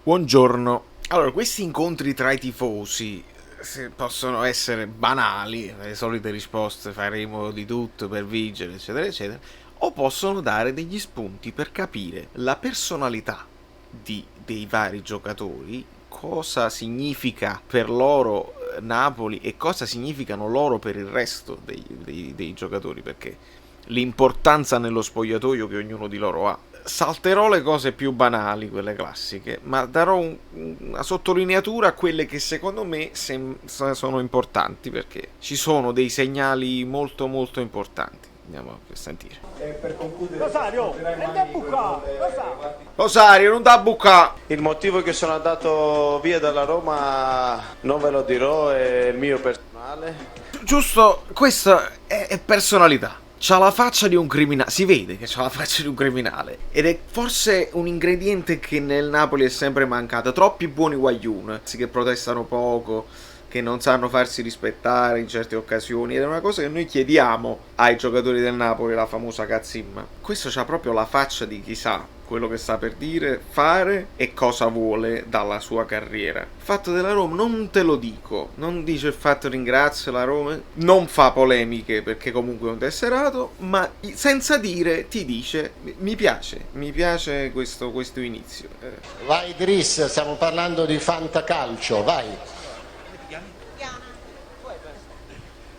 Buongiorno. Allora, questi incontri tra i tifosi possono essere banali, le solite risposte faremo di tutto per vincere, eccetera, eccetera, o possono dare degli spunti per capire la personalità dei vari giocatori, cosa significa per loro Napoli e cosa significano loro per il resto dei giocatori, perché l'importanza nello spogliatoio che ognuno di loro ha. Salterò le cose più banali, quelle classiche, ma darò una sottolineatura a quelle che secondo me sono importanti, perché ci sono dei segnali molto molto importanti. Andiamo a sentire. Per concludere, Rosario, non da bucà, Rosario, non da bucà! il motivo che sono andato via dalla Roma non ve lo dirò, è il mio personale. Giusto, questa è personalità. C'ha la faccia di un criminale, si vede che c'ha la faccia di un criminale. Ed è forse un ingrediente che nel Napoli è sempre mancato. Troppi buoni guaglione, che protestano poco, che non sanno farsi rispettare in certe occasioni. Ed è una cosa che noi chiediamo ai giocatori del Napoli, la famosa cazzimma. Questo c'ha proprio la faccia di chi sa quello che sta per dire, fare e cosa vuole dalla sua carriera. Il fatto della Roma non te lo dico, non dice il fatto ringrazio la Roma, non fa polemiche perché comunque è un tesserato, ma senza dire ti dice mi piace questo inizio. Vai Dris, stiamo parlando di fantacalcio, vai.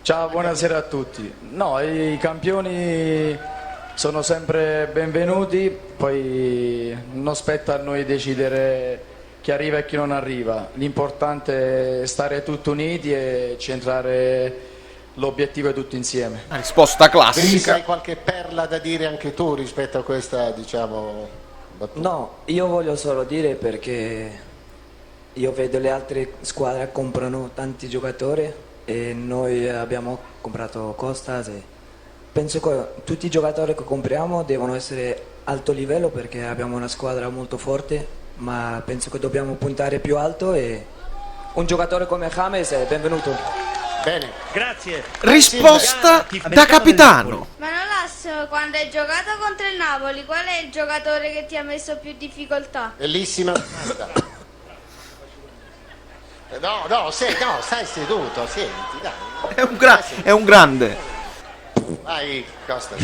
Ciao, buonasera a tutti. No, i campioni sono sempre benvenuti, poi non spetta a noi decidere chi arriva e chi non arriva. L'importante è stare tutti uniti e centrare l'obiettivo tutti insieme. Una risposta Dris, classica. hai qualche perla da dire anche tu rispetto a questa, diciamo, battuta? No, io voglio solo dire perché io vedo le altre squadre comprano tanti giocatori e noi abbiamo comprato Costas e penso che tutti i giocatori che compriamo devono essere alto livello perché abbiamo una squadra molto forte, ma penso che dobbiamo puntare più alto e un giocatore come James è benvenuto. Bene. Grazie. Risposta da capitano. Manolas, quando hai giocato contro il Napoli, qual è il giocatore che ti ha messo più difficoltà? Bellissima domanda. No, stai seduto, senti, dai. È un grande. Vai, Costa.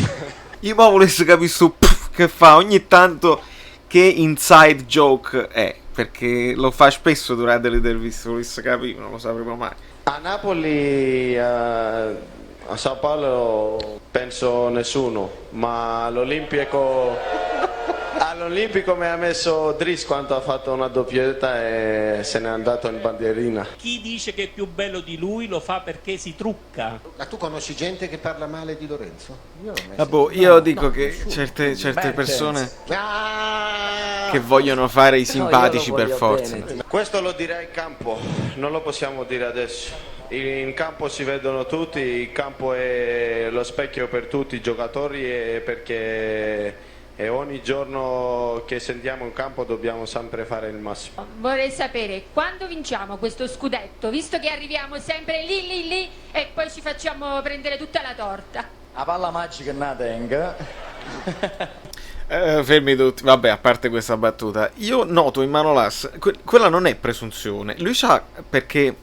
Io ma volessi capire che fa ogni tanto, che inside joke è, perché lo fa spesso durante le interviste, volessi capire, non lo sapremo mai. A Napoli, a Sao Paulo penso nessuno, ma all'Olimpico mi ha messo Dris quando ha fatto una doppietta e se n'è andato in bandierina. Chi dice che è più bello di lui lo fa perché si trucca. Ma tu conosci gente che parla male di Lorenzo? Io non ho mai Vabbè, io dico che certe persone Ah! che vogliono fare i simpatici No, io per lo forza. voglio bene. Questo lo direi in campo, non lo possiamo dire adesso. In campo si vedono tutti, il campo è lo specchio per tutti i giocatori e perché ogni giorno che sentiamo in campo dobbiamo sempre fare il massimo. Vorrei sapere quando vinciamo questo scudetto, visto che arriviamo sempre lì e poi ci facciamo prendere tutta la torta. La palla magica è una tenga. Fermi tutti, vabbè, a parte questa battuta, io noto in Manolas, quella non è presunzione, lui sa, perché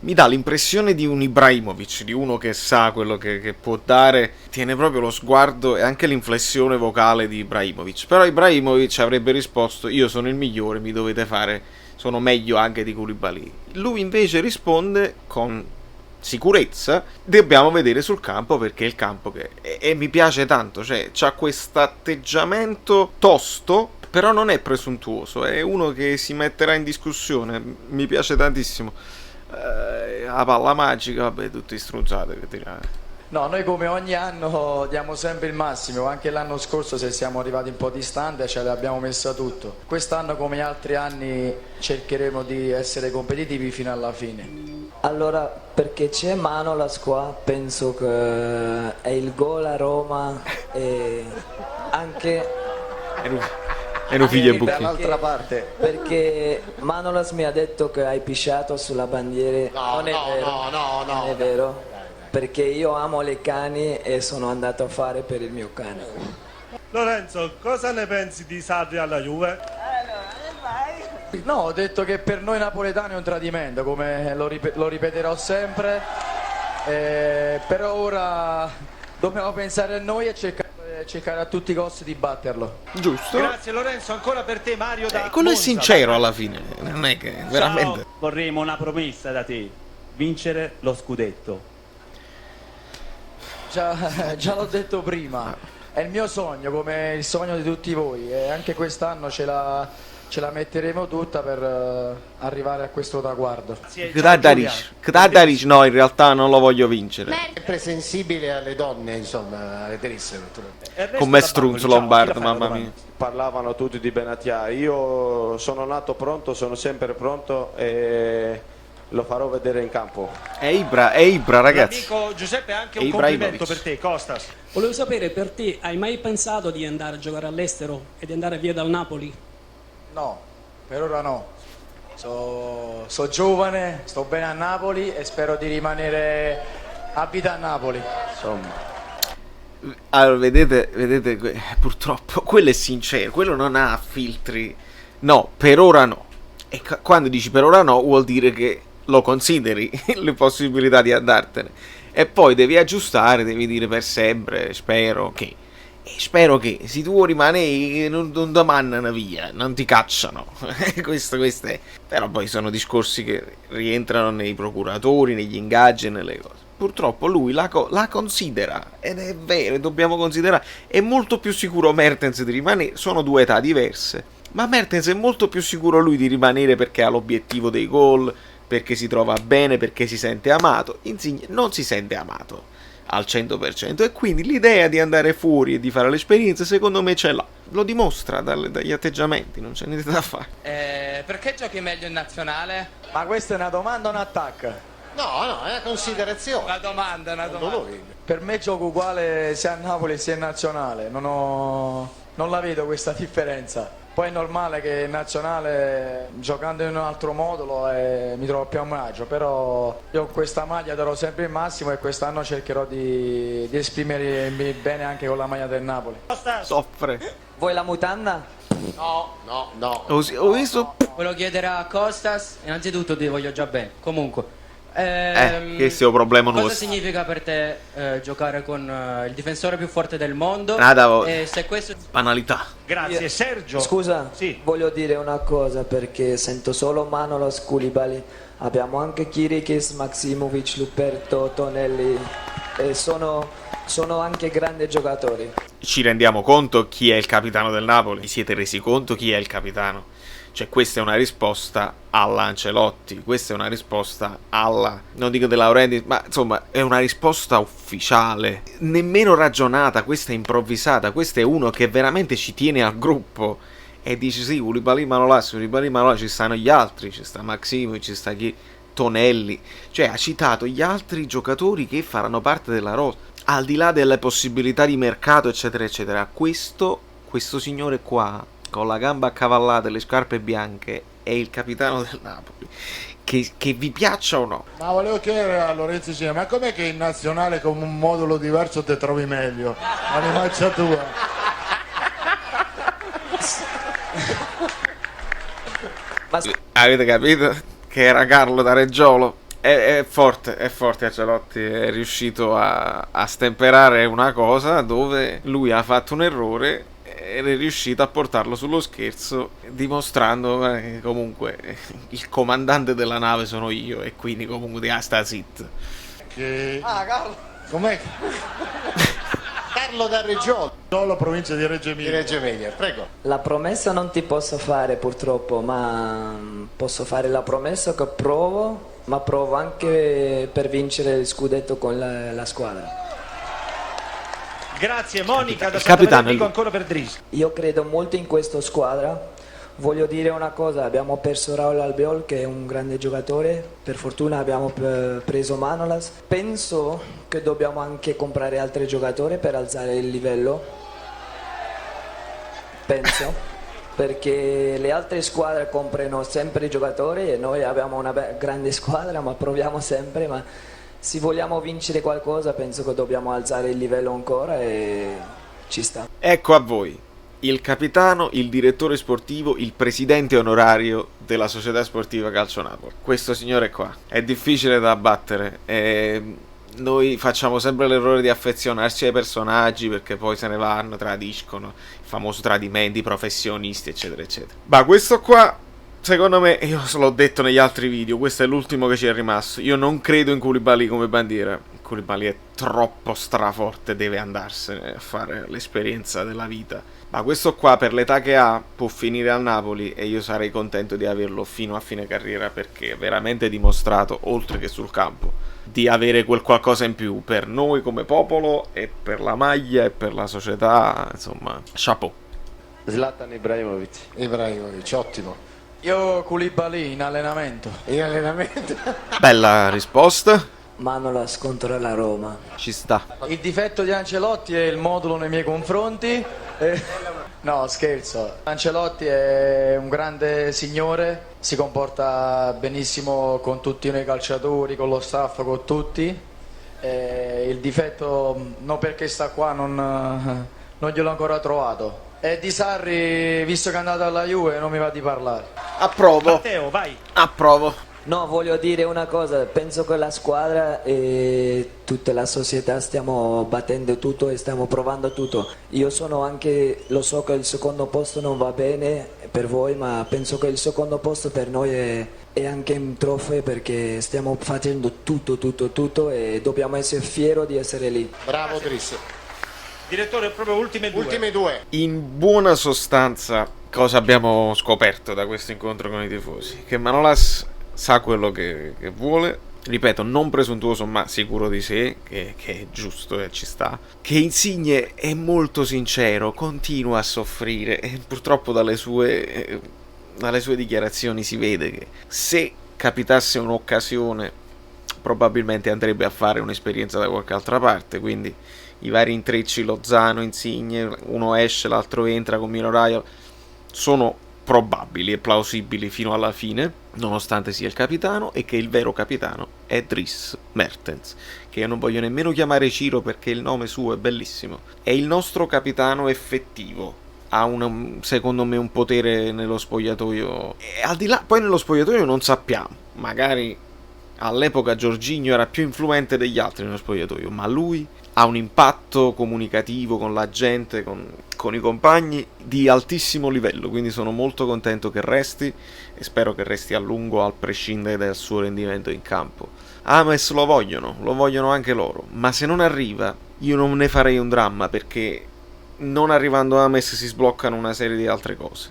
mi dà l'impressione di un Ibrahimovic, di uno che sa quello che può dare, tiene proprio lo sguardo e anche l'inflessione vocale di Ibrahimovic, però Ibrahimovic avrebbe risposto io sono il migliore, mi dovete fare, sono meglio anche di Koulibaly. Lui invece risponde con sicurezza, dobbiamo vedere sul campo perché è il campo che e mi piace tanto, cioè c'ha questo atteggiamento tosto, però non è presuntuoso, è uno che si metterà in discussione, mi piace tantissimo. La palla magica, vabbè, tutte strunzate che tirare. No, noi come ogni anno diamo sempre il massimo, anche l'anno scorso se siamo arrivati un po' distante ce l'abbiamo messa tutto. Quest'anno come altri anni cercheremo di essere competitivi fino alla fine. Allora, perché c'è Manolas qua, penso che è il gol a Roma e anche E non figlia buchi. Dall'altra parte. perché Manolas mi ha detto che hai pisciato sulla bandiera. Non è vero. Non è vero. Perché io amo le cani e sono andato a fare per il mio cane. Lorenzo, cosa ne pensi di Sarri alla Juve? Allora, vai. No, ho detto che per noi napoletani è un tradimento, come lo ripeterò sempre, però ora dobbiamo pensare a noi e cercare a tutti i costi di batterlo. Giusto? Grazie Lorenzo, ancora per te Mario da Quello è Monza. sincero alla fine, non è che veramente... Ciao, vorremmo una promessa da te, vincere lo scudetto. Già l'ho detto prima, è il mio sogno come il sogno di tutti voi e anche quest'anno ce la metteremo tutta per arrivare a questo traguardo. Kdaric, no, in realtà non lo voglio vincere. Sempre sensibile alle donne, insomma, alle trisse. Come Strunz Lombard, mamma mia. Parlavano tutti di Benatia, io sono nato pronto, sono sempre pronto e lo farò vedere in campo. È Ibra, ragazzi. L'amico Giuseppe ha anche È un complimento Ibrahimovic. per te, Costas. Volevo sapere, per te, hai mai pensato di andare a giocare all'estero e di andare via dal Napoli? No, per ora no. So giovane, sto bene a Napoli e spero di rimanere a vita a Napoli. Insomma. Allora, vedete, purtroppo quello è sincero, quello non ha filtri. No, per ora no. E quando dici per ora no, vuol dire che lo consideri le possibilità di andartene. E poi devi aggiustare, devi dire per sempre, spero che se tu rimani non ti mandano via, non ti cacciano. questo è. Però poi sono discorsi che rientrano nei procuratori, negli ingaggi e nelle cose. Purtroppo lui la considera, ed è vero, dobbiamo considerare. È molto più sicuro Mertens di rimanere, sono due età diverse, ma Mertens è molto più sicuro lui di rimanere perché ha l'obiettivo dei gol, perché si trova bene, perché si sente amato. Insigne non si sente amato al 100% e quindi l'idea di andare fuori e di fare l'esperienza secondo me ce l'ha, lo dimostra dagli atteggiamenti, non c'è niente da fare. Perché giochi meglio in nazionale? Ma questa è una domanda o un attacco? No, è una considerazione. Una domanda. Per me gioco uguale sia a Napoli sia in nazionale, non la vedo questa differenza. Poi è normale che in nazionale, giocando in un altro modulo, mi trovo più a mio agio, però io con questa maglia darò sempre il massimo e quest'anno cercherò di esprimermi bene anche con la maglia del Napoli. Soffre. Vuoi la mutanda? No. Ho visto. Volevo chiedere a Costas, innanzitutto ti voglio già bene. Comunque, questo è un problema cosa nostro. significa per te giocare con il difensore più forte del mondo? Nada, E se questo... banalità. Grazie Sergio. Scusa, Sì. voglio dire una cosa perché sento solo Manolas, Koulibaly, abbiamo anche Kirikis, Maximovic, Luperto, Tonelli e sono anche grandi giocatori. Ci rendiamo conto chi è il capitano del Napoli? Vi siete resi conto chi è il capitano? Cioè questa è una risposta alla Ancelotti, questa è una risposta alla, non dico De Laurentiis, ma insomma è una risposta ufficiale, nemmeno ragionata, questa è improvvisata, questo è uno che veramente ci tiene al gruppo e dice sì, Koulibaly Manolas, ci stanno gli altri, ci sta Maximo, ci sta Tonelli, cioè ha citato gli altri giocatori che faranno parte della rosa, al di là delle possibilità di mercato eccetera eccetera. Questo signore qua con la gamba accavallata e le scarpe bianche è il capitano del Napoli, che vi piaccia o no. Ma volevo chiedere a Lorenzo Cina, ma com'è che in nazionale con un modulo diverso te trovi meglio? Animaccia tua. Avete capito che era Carlo da Reggiolo? È forte Ancelotti, è riuscito a stemperare una cosa dove lui ha fatto un errore ed è riuscito a portarlo sullo scherzo, dimostrando che comunque il comandante della nave sono io e quindi comunque sta zitto. Carlo. Com'è? Carlo da Reggiolo. Solo provincia di Reggio Emilia. Prego. La promessa non ti posso fare purtroppo, ma posso fare la promessa che provo anche per vincere il scudetto con la squadra. Grazie Monica da capitano Sant'Enrico ancora per Dris. Io credo molto in questa squadra. Voglio dire una cosa, abbiamo perso Raul Albiol che è un grande giocatore, per fortuna abbiamo preso Manolas. Penso che dobbiamo anche comprare altri giocatori per alzare il livello. Penso, perché le altre squadre comprano sempre i giocatori e noi abbiamo una grande squadra, ma proviamo sempre, ma se vogliamo vincere qualcosa penso che dobbiamo alzare il livello ancora e ci sta. Ecco a voi il capitano, il direttore sportivo, il presidente onorario della Società Sportiva Calcio Napoli. Questo signore qua è difficile da battere. Noi facciamo sempre l'errore di affezionarci ai personaggi perché poi se ne vanno, tradiscono, il famoso tradimento, i professionisti, eccetera, eccetera. Ma questo qua, secondo me, io l'ho detto negli altri video, questo è l'ultimo che ci è rimasto. Io non credo in Koulibaly come bandiera. Koulibaly è troppo straforte, deve andarsene a fare l'esperienza della vita. Ma questo qua, per l'età che ha, può finire al Napoli e io sarei contento di averlo fino a fine carriera, perché è veramente dimostrato, oltre che sul campo, di avere quel qualcosa in più per noi come popolo e per la maglia e per la società. Insomma, chapeau. Zlatan Ibrahimovic. Ibrahimovic, ottimo. Io Koulibaly in allenamento. In allenamento? Bella risposta. Manolas contro la Roma. Ci sta. Il difetto di Ancelotti è il modulo nei miei confronti. No, scherzo. Ancelotti è un grande signore, si comporta benissimo con tutti noi calciatori, con lo staff, con tutti. Il difetto, non perché sta qua, non gliel'ho ancora trovato. E di Sarri, visto che è andato alla Juve, non mi va di parlare. Approvo. Matteo, vai. Approvo. No, voglio dire una cosa, penso che la squadra e tutta la società stiamo battendo tutto e stiamo provando tutto. Io sono anche, lo so che il secondo posto non va bene per voi, ma penso che il secondo posto per noi è anche un trofeo perché stiamo facendo tutto e dobbiamo essere fieri di essere lì. Bravo Driss. Direttore, proprio ultime due. Ultime due. In buona sostanza, cosa abbiamo scoperto da questo incontro con i tifosi? Che Manolas sa quello che vuole, ripeto, non presuntuoso ma sicuro di sé, che è giusto e ci sta, che Insigne è molto sincero, continua a soffrire e purtroppo dalle sue dichiarazioni si vede che se capitasse un'occasione probabilmente andrebbe a fare un'esperienza da qualche altra parte, quindi i vari intrecci Lozano, Insigne, uno esce, l'altro entra con Mino Raiola, sono probabili e plausibili fino alla fine, nonostante sia il capitano, e che il vero capitano è Dries Mertens, che io non voglio nemmeno chiamare Ciro perché il nome suo è bellissimo. È il nostro capitano effettivo, ha secondo me un potere nello spogliatoio, e al di là, poi nello spogliatoio non sappiamo, magari all'epoca Jorginho era più influente degli altri nello spogliatoio, ma lui ha un impatto comunicativo con la gente, con i compagni di altissimo livello, quindi sono molto contento che resti e spero che resti a lungo, al prescindere dal suo rendimento in campo. James lo vogliono anche loro, ma se non arriva io non ne farei un dramma, perché non arrivando James si sbloccano una serie di altre cose,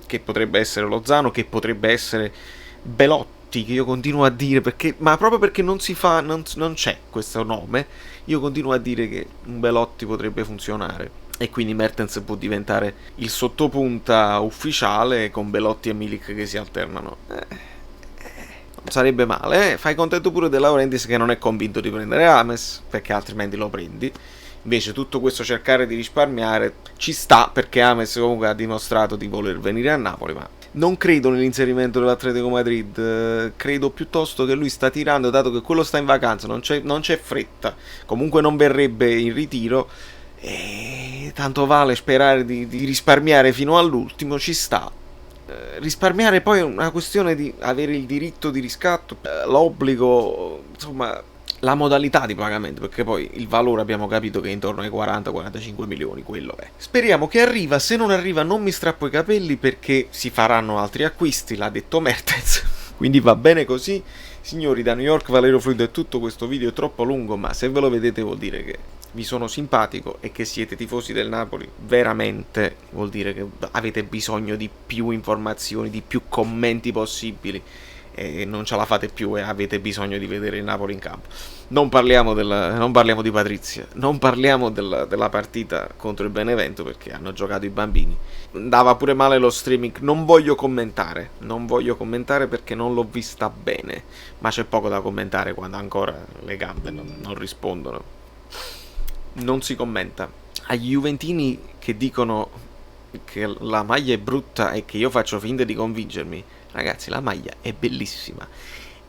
che potrebbe essere Lozano, che potrebbe essere Belotti, che io continuo a dire, ma proprio perché non c'è questo nome, io continuo a dire che un Belotti potrebbe funzionare e quindi Mertens può diventare il sottopunta ufficiale con Belotti e Milik che si alternano. Non sarebbe male, Fai contento pure De Laurentiis che non è convinto di prendere James, perché altrimenti lo prendi. Invece tutto questo cercare di risparmiare ci sta, perché James comunque ha dimostrato di voler venire a Napoli, ma non credo nell'inserimento dell'Atletico Madrid, credo piuttosto che lui sta tirando, dato che quello sta in vacanza, non c'è fretta, comunque non verrebbe in ritiro, e tanto vale sperare di risparmiare fino all'ultimo, ci sta. Risparmiare poi è una questione di avere il diritto di riscatto, l'obbligo, insomma, la modalità di pagamento, perché poi il valore abbiamo capito che è intorno ai 40-45 milioni, quello è. Speriamo che arriva, se non arriva non mi strappo i capelli perché si faranno altri acquisti, l'ha detto Mertens, quindi va bene così. Signori, da New York Valerio Fluido è tutto, questo video è troppo lungo, ma se ve lo vedete vuol dire che vi sono simpatico e che siete tifosi del Napoli, veramente vuol dire che avete bisogno di più informazioni, di più commenti possibili, e non ce la fate più e avete bisogno di vedere il Napoli in campo. Non parliamo di Patrizia, non parliamo della partita contro il Benevento perché hanno giocato i bambini, andava pure male lo streaming, non voglio commentare perché non l'ho vista bene, ma c'è poco da commentare quando ancora le gambe non rispondono, non si commenta. Agli juventini che dicono che la maglia è brutta e che io faccio finta di convincermi, ragazzi, la maglia è bellissima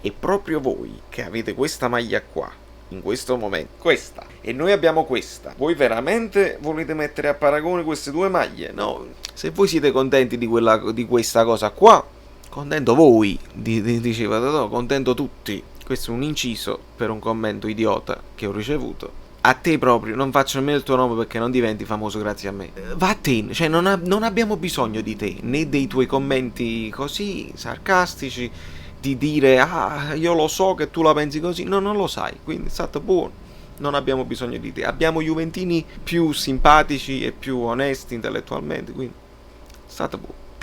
e proprio voi che avete questa maglia qua in questo momento, questa, e noi abbiamo questa. Voi veramente volete mettere a paragone queste due maglie? No, se voi siete contenti di questa cosa qua, contento voi, diceva Totò, contento tutti. Questo è un inciso per un commento idiota che ho ricevuto. A te proprio, non faccio nemmeno il tuo nome perché non diventi famoso grazie a me. Vattene, cioè non abbiamo bisogno di te, né dei tuoi commenti così sarcastici, di dire io lo so che tu la pensi così. No, non lo sai, quindi è stato buono. Non abbiamo bisogno di te. Abbiamo juventini più simpatici e più onesti intellettualmente, quindi è stato buono.